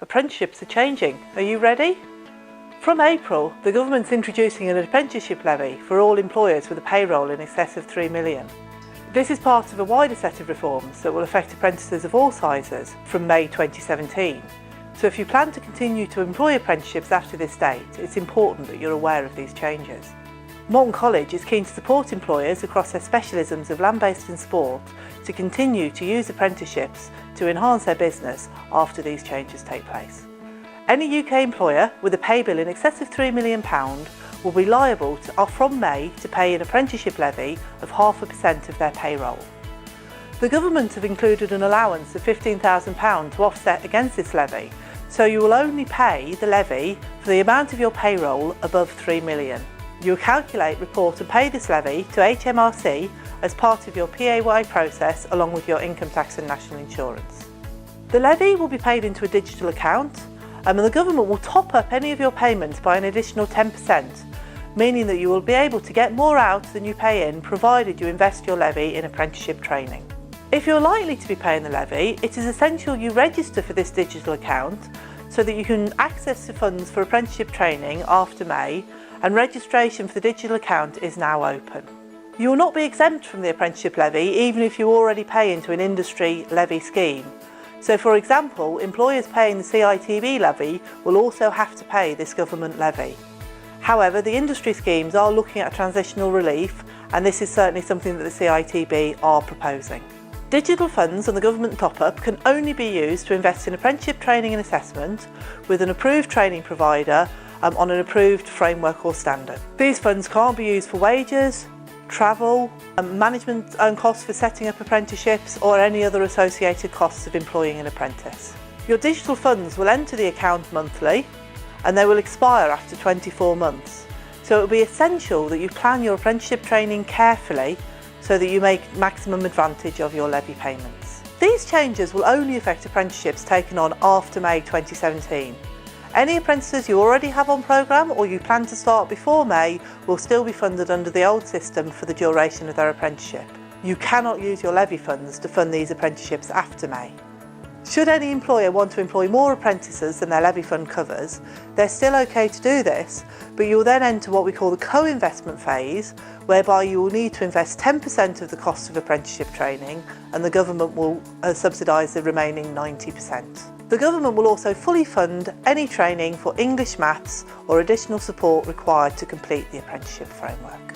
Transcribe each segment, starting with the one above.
Apprenticeships are changing. Are you ready? From April, the government's introducing an apprenticeship levy for all employers with a payroll in excess of 3 million. This is part of a wider set of reforms that will affect apprentices of all sizes from May 2017. So if you plan to continue to employ apprenticeships after this date, it's important that you're aware of these changes. Moulton College is keen to support employers across their specialisms of land-based and sport to continue to use apprenticeships to enhance their business after these changes take place. Any UK employer with a pay bill in excess of £3 million will be liable from May to pay an apprenticeship levy of 0.5% of their payroll. The government have included an allowance of £15,000 to offset against this levy, so you will only pay the levy for the amount of your payroll above £3 million. You will calculate, report and pay this levy to HMRC as part of your PAY process along with your income tax and national insurance. The levy will be paid into a digital account, and the government will top up any of your payments by an additional 10%, meaning that you will be able to get more out than you pay in provided you invest your levy in apprenticeship training. If you're likely to be paying the levy, it is essential you register for this digital account so that you can access the funds for apprenticeship training after May, and registration for the digital account is now open. You will not be exempt from the apprenticeship levy even if you already pay into an industry levy scheme. So for example, employers paying the CITB levy will also have to pay this government levy. However, the industry schemes are looking at transitional relief, and this is certainly something that the CITB are proposing. Digital funds and the government top-up can only be used to invest in apprenticeship training and assessment with an approved training provider on an approved framework or standard. These funds can't be used for wages, travel, management costs for setting up apprenticeships, or any other associated costs of employing an apprentice. Your digital funds will enter the account monthly and they will expire after 24 months. So it will be essential that you plan your apprenticeship training carefully so that you make maximum advantage of your levy payments. These changes will only affect apprenticeships taken on after May 2017. Any apprentices you already have on programme or you plan to start before May will still be funded under the old system for the duration of their apprenticeship. You cannot use your levy funds to fund these apprenticeships after May. Should any employer want to employ more apprentices than their levy fund covers, they're still okay to do this, but you will then enter what we call the co-investment phase, whereby you will need to invest 10% of the cost of apprenticeship training and the government will subsidise the remaining 90%. The government will also fully fund any training for English, maths or additional support required to complete the apprenticeship framework.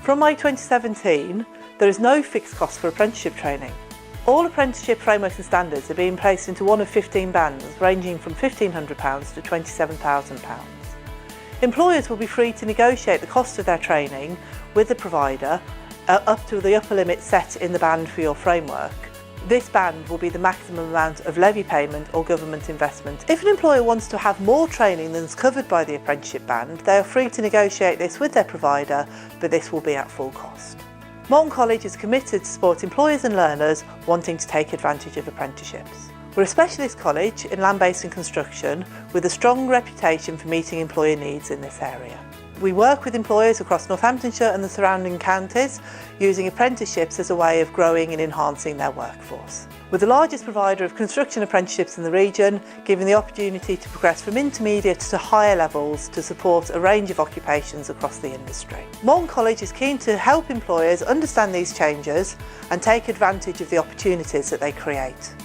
From May 2017, there is no fixed cost for apprenticeship training. All apprenticeship frameworks and standards are being placed into one of 15 bands ranging from £1,500 to £27,000. Employers will be free to negotiate the cost of their training with the provider up to the upper limit set in the band for your framework. This band will be the maximum amount of levy payment or government investment. If an employer wants to have more training than is covered by the apprenticeship band, they are free to negotiate this with their provider, but this will be at full cost. Moulton College is committed to support employers and learners wanting to take advantage of apprenticeships. We're a specialist college in land-based and construction with a strong reputation for meeting employer needs in this area. We work with employers across Northamptonshire and the surrounding counties, using apprenticeships as a way of growing and enhancing their workforce. We're the largest provider of construction apprenticeships in the region, giving the opportunity to progress from intermediate to higher levels to support a range of occupations across the industry. Moulton College is keen to help employers understand these changes and take advantage of the opportunities that they create.